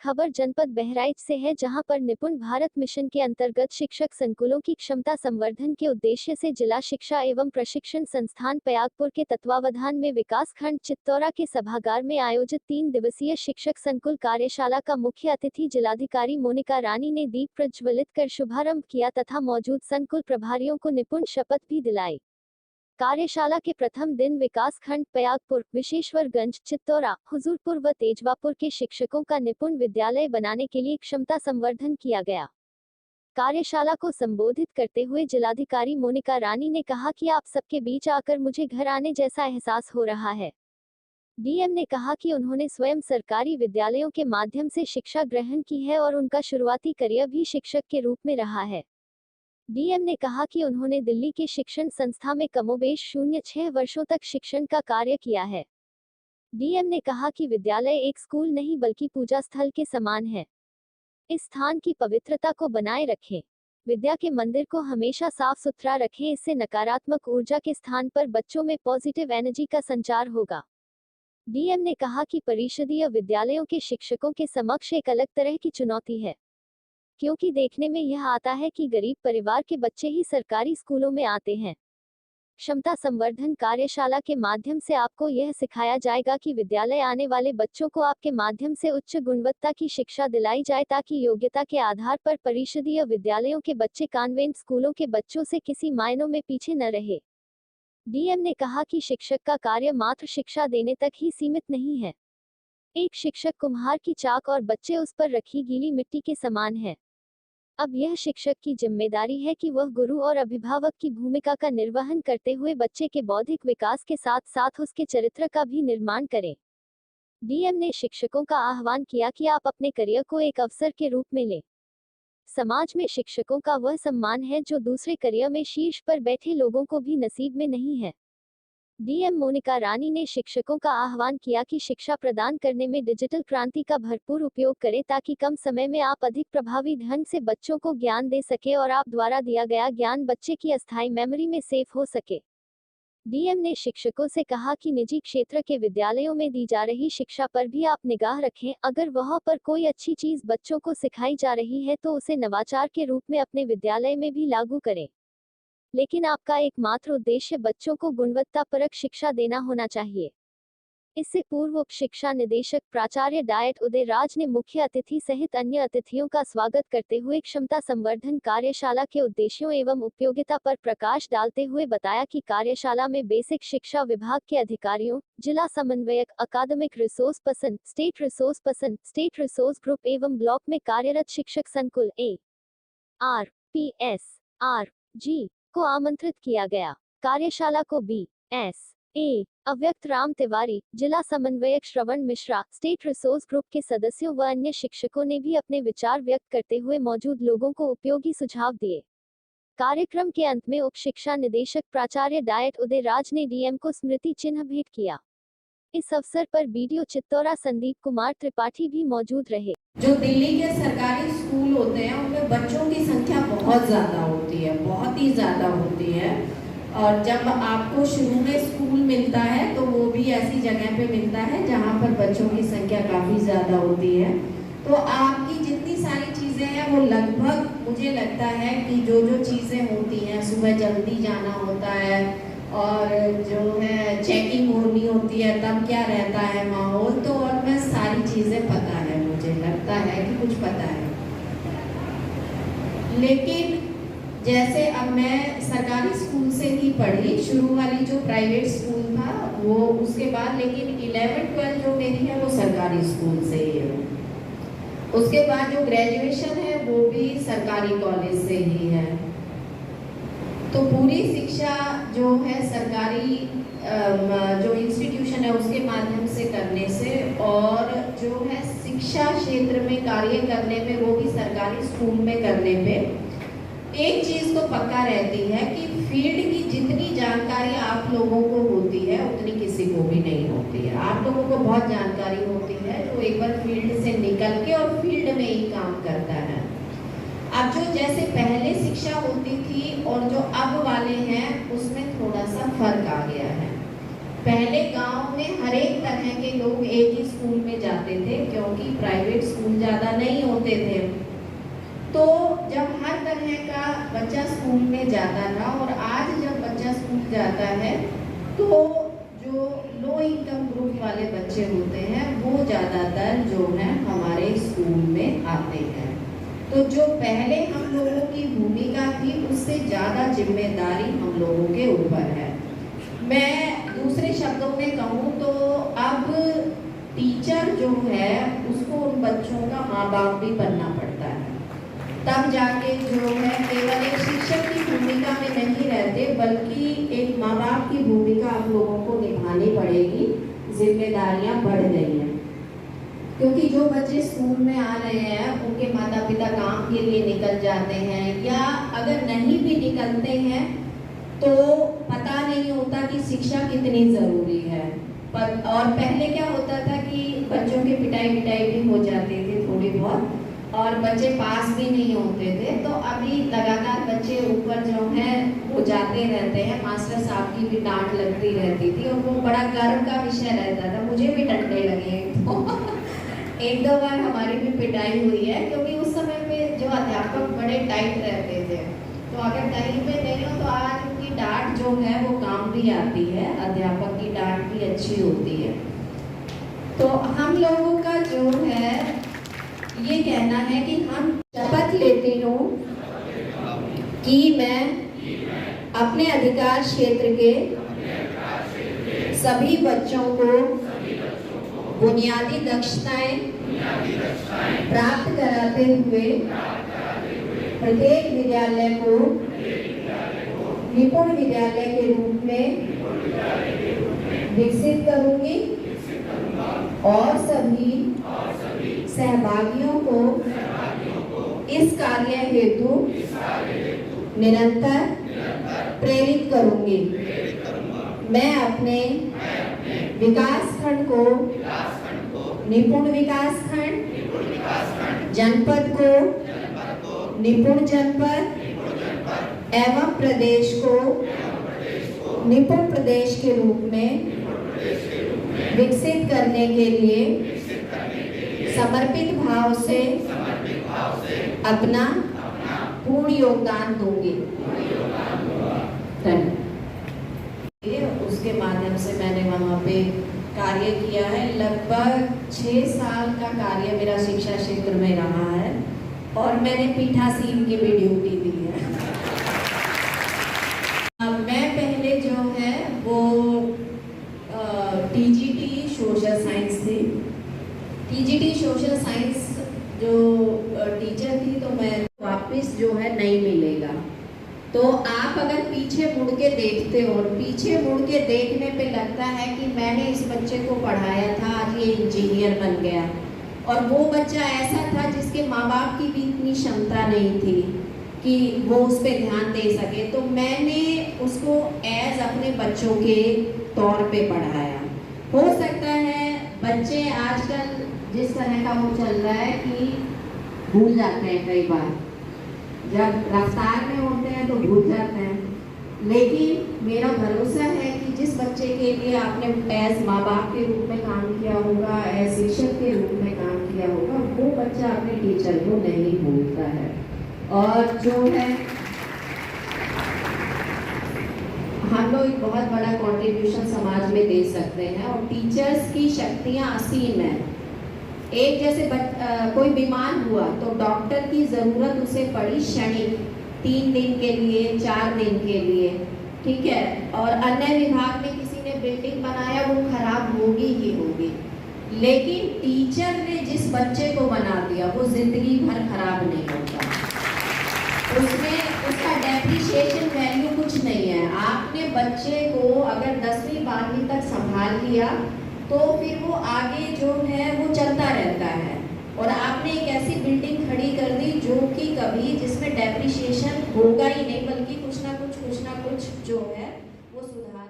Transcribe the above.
खबर जनपद बहराइच से है, जहां पर निपुण भारत मिशन के अंतर्गत शिक्षक संकुलों की क्षमता संवर्धन के उद्देश्य से जिला शिक्षा एवं प्रशिक्षण संस्थान पयागपुर के तत्वावधान में विकास खंड चित्तौरा के सभागार में आयोजित 3 दिवसीय शिक्षक संकुल कार्यशाला का मुख्य अतिथि जिलाधिकारी मोनिका रानी ने दीप प्रज्वलित कर शुभारंभ किया तथा मौजूद संकुल प्रभारियों को निपुण शपथ भी दिलाई। कार्यशाला के प्रथम दिन विकास खंड पयागपुर, विशेश्वरगंज, चित्तौरा, हुजूरपुर व तेजवापुर के शिक्षकों का निपुण विद्यालय बनाने के लिए क्षमता संवर्धन किया गया। कार्यशाला को संबोधित करते हुए जिलाधिकारी मोनिका रानी ने कहा कि आप सबके बीच आकर मुझे घर आने जैसा एहसास हो रहा है। डीएम ने कहा कि उन्होंने स्वयं सरकारी विद्यालयों के माध्यम से शिक्षा ग्रहण की है और उनका शुरुआती करियर भी शिक्षक के रूप में रहा है। डीएम ने कहा कि उन्होंने दिल्ली के शिक्षण संस्था में कमोबेश 0-6 वर्षों तक शिक्षण का कार्य किया है। डीएम ने कहा कि विद्यालय एक स्कूल नहीं बल्कि पूजा स्थल के समान है। इस स्थान की पवित्रता को बनाए रखें। विद्या के मंदिर को हमेशा साफ सुथरा रखें, इससे नकारात्मक ऊर्जा के स्थान पर बच्चों में पॉजिटिव एनर्जी का संचार होगा। डीएम ने कहा कि परिषदीय विद्यालयों के शिक्षकों के समक्ष एक अलग तरह की चुनौती है, क्योंकि देखने में यह आता है कि गरीब परिवार के बच्चे ही सरकारी स्कूलों में आते हैं। क्षमता संवर्धन कार्यशाला के माध्यम से आपको यह सिखाया जाएगा कि विद्यालय आने वाले बच्चों को आपके माध्यम से उच्च गुणवत्ता की शिक्षा दिलाई जाए, ताकि योग्यता के आधार पर परिषदीय विद्यालयों के बच्चे कॉन्वेंट स्कूलों के बच्चों से किसी मायनों में पीछे न रहे। डीएम ने कहा कि शिक्षक का कार्य मात्र शिक्षा देने तक ही सीमित नहीं है। एक शिक्षक कुम्हार की चाक और बच्चे उस पर रखी गीली मिट्टी के समान है। अब यह शिक्षक की जिम्मेदारी है कि वह गुरु और अभिभावक की भूमिका का निर्वहन करते हुए बच्चे के बौद्धिक विकास के साथ साथ उसके चरित्र का भी निर्माण करें। डीएम ने शिक्षकों का आह्वान किया कि आप अपने करियर को एक अवसर के रूप में लें। समाज में शिक्षकों का वह सम्मान है जो दूसरे करियर में शीर्ष पर बैठे लोगों को भी नसीब में नहीं है। डीएम मोनिका रानी ने शिक्षकों का आह्वान किया कि शिक्षा प्रदान करने में डिजिटल क्रांति का भरपूर उपयोग करें, ताकि कम समय में आप अधिक प्रभावी ढंग से बच्चों को ज्ञान दे सके और आप द्वारा दिया गया ज्ञान बच्चे की अस्थायी मेमोरी में सेव हो सके। डीएम ने शिक्षकों से कहा कि निजी क्षेत्र के विद्यालयों में दी जा रही शिक्षा पर भी आप निगाह रखें। अगर वहां पर कोई अच्छी चीज बच्चों को सिखाई जा रही है तो उसे नवाचार के रूप में अपने विद्यालय में भी लागू करें, लेकिन आपका एकमात्र उद्देश्य बच्चों को गुणवत्तापरक शिक्षा देना होना चाहिए। इससे पूर्व उप शिक्षा निदेशक प्राचार्य डायट उदय राज ने मुख्य अतिथि सहित अन्य अतिथियों का स्वागत करते हुए क्षमता संवर्धन कार्यशाला के उद्देश्यों एवं उपयोगिता पर प्रकाश डालते हुए बताया कि कार्यशाला में बेसिक शिक्षा विभाग के अधिकारियों, जिला समन्वयक, अकादमिक resource person, state resource group एवं ब्लॉक में कार्यरत शिक्षक संकुल ARPSRG को आमंत्रित किया गया। कार्यशाला को BSA अव्यक्त राम तिवारी, जिला समन्वयक श्रवण मिश्रा, स्टेट रिसोर्स ग्रुप के सदस्यों व अन्य शिक्षकों ने भी अपने विचार व्यक्त करते हुए मौजूद लोगों को उपयोगी सुझाव दिए। कार्यक्रम के अंत में उप शिक्षा निदेशक प्राचार्य डायट उदय राज ने डीएम को स्मृति चिन्ह भेंट किया। इस अवसर पर बीडीओ चित्तौरा संदीप कुमार त्रिपाठी भी मौजूद रहे। जो दिल्ली के सरकारी स्कूल होते हैं उनमें बच्चों की संख्या बहुत ज़्यादा होती है, बहुत ही ज़्यादा होती है। और जब आपको शुरू में स्कूल मिलता है तो वो भी ऐसी जगह पे मिलता है जहाँ पर बच्चों की संख्या काफ़ी ज़्यादा होती है। तो आपकी जितनी सारी चीज़ें हैं वो लगभग मुझे लगता है कि जो चीज़ें होती हैं, सुबह जल्दी जाना होता है और जो है चेकिंग होनी होती है, तब क्या रहता है माहौल, तो और मैं सारी चीज़ें पता है, मुझे लगता है कि कुछ पता है। लेकिन जैसे अब मैं सरकारी स्कूल से ही पढ़ी, शुरू वाली जो प्राइवेट स्कूल था वो, उसके बाद लेकिन 11-12 जो मेरी है वो सरकारी स्कूल से ही है। उसके बाद जो ग्रेजुएशन है वो भी सरकारी कॉलेज से ही है। तो पूरी शिक्षा जो है सरकारी जो इंस्टीट्यूशन है उसके माध्यम से करने से, और जो है शिक्षा क्षेत्र में कार्य करने में वो भी सरकारी स्कूल में करने पे एक चीज़ तो पक्का रहती है कि फील्ड की जितनी जानकारी आप लोगों को होती है उतनी किसी को भी नहीं होती है। आप लोगों को बहुत जानकारी होती है जो एक बार फील्ड से निकल के और फील्ड में ही काम करता है। अब जो जैसे पहले शिक्षा होती थी और जो अब वाले हैं उसमें थोड़ा सा फर्क आ गया है। पहले गांव में हर एक तरह के लोग एक ही स्कूल में जाते थे, क्योंकि प्राइवेट स्कूल ज़्यादा नहीं होते थे। तो जब हर तरह का बच्चा स्कूल में जाता था, और आज जब बच्चा स्कूल जाता है तो जो लो इनकम ग्रुप वाले बच्चे होते हैं वो ज़्यादातर जो है हमारे स्कूल में आते हैं। तो जो पहले हम लोगों की भूमिका थी उससे ज़्यादा जिम्मेदारी हम लोगों के ऊपर है। मैं दूसरे शब्दों में कहूँ तो अब टीचर जो है उसको उन बच्चों का माँ बाप भी बनना पड़ता है, तब जाके जो है केवल एक शिक्षक की भूमिका में नहीं रहते, बल्कि एक माँ बाप की भूमिका आप लोगों को निभानी पड़ेगी। जिम्मेदारियां बढ़ गई हैं, क्योंकि जो बच्चे स्कूल में आ रहे हैं उनके माता पिता काम के लिए निकल जाते हैं, या अगर नहीं भी निकलते हैं तो पता नहीं होता कि शिक्षा कितनी ज़रूरी है। और पहले क्या होता था कि बच्चों की पिटाई भी हो जाती थी थोड़ी बहुत, और बच्चे पास भी नहीं होते थे। तो अभी लगातार बच्चे ऊपर जो है वो जाते रहते हैं, मास्टर साहब की भी डांट लगती रहती थी, और वो बड़ा गर्व का विषय रहता था। मुझे भी डंडे लगे तो एक दो बार हमारी भी पिटाई हुई है, क्योंकि उस समय पे जो अध्यापक बड़े टाइट रहते थे, तो अगर कहीं पे नहीं हो तो आज उनकी डांट जो है वो काम भी आती है, अध्यापक की डांट भी अच्छी होती है। तो हम लोगों का जो है ये कहना है कि हम शपथ लेती हूँ कि मैं अपने अधिकार क्षेत्र के सभी बच्चों को बुनियादी दक्षताएं प्राप्त कराते हुए प्रत्येक विद्यालय को निपुण विद्यालय के रूप में विकसित करूंगी, और सभी सहभागियों को इस कार्य हेतु निरंतर प्रेरित करूंगी। मैं अपने विकास खंड को निपुण विकास खंड, जनपद को निपुण जनपद एवं प्रदेश को निपुण प्रदेश के रूप में विकसित करने के लिए समर्पित भाव से अपना पूर्ण योगदान दूंगी। उसके माध्यम से मैंने वहाँ पे कार्य किया है। लगभग 6 साल का कार्य मेरा शिक्षा क्षेत्र में रहा है, और मैंने पीठासीन की भी ड्यूटी दी है। मैं पहले जो है वो टीजीटी सोशल साइंस थी। टीजीटी सोशल साइंस जो टीचर थी, तो मैं वापस जो है नहीं मिलेगा। तो आप अगर पीछे मुड़ के देखते हो, और पीछे मुड़ के देखने पे लगता है कि मैंने इस बच्चे को पढ़ाया था, आज ये इंजीनियर बन गया, और वो बच्चा ऐसा था जिसके माँ बाप की भी इतनी क्षमता नहीं थी कि वो उस पर ध्यान दे सके, तो मैंने उसको एज अपने बच्चों के तौर पे पढ़ाया। हो सकता है बच्चे आजकल जिस तरह का वो चल रहा है कि भूल जाते हैं, कई बार जब रफ्तार में होते हैं तो भूल जाते हैं, लेकिन मेरा भरोसा है कि जिस बच्चे के लिए आपने एज माँ बाप के रूप में काम किया होगा, एज शिक्षक के रूप में काम किया होगा, वो बच्चा अपने टीचर को नहीं भूलता है। और जो है हम लोग एक बहुत बड़ा कंट्रीब्यूशन समाज में दे सकते हैं, और टीचर्स की शक्तियाँ असीम है। एक जैसे कोई बीमार हुआ तो डॉक्टर की ज़रूरत उसे पड़ी क्षणिक, 3 दिन के लिए, 4 दिन के लिए, ठीक है। और अन्य विभाग में किसी ने बिल्डिंग बनाया, वो खराब होगी ही होगी, लेकिन टीचर ने जिस बच्चे को बना दिया वो जिंदगी भर खराब नहीं होता। उसमें उसका डेप्रिसिएशन वैल्यू कुछ नहीं है। आपने बच्चे को अगर 10वीं 12वीं तक संभाल लिया तो फिर वो आगे जो है वो चलता रहता है, और आपने एक ऐसी बिल्डिंग खड़ी कर दी जो कि कभी जिसमें डेप्रिसिएशन होगा ही नहीं, बल्कि कुछ ना कुछ जो है वो सुधार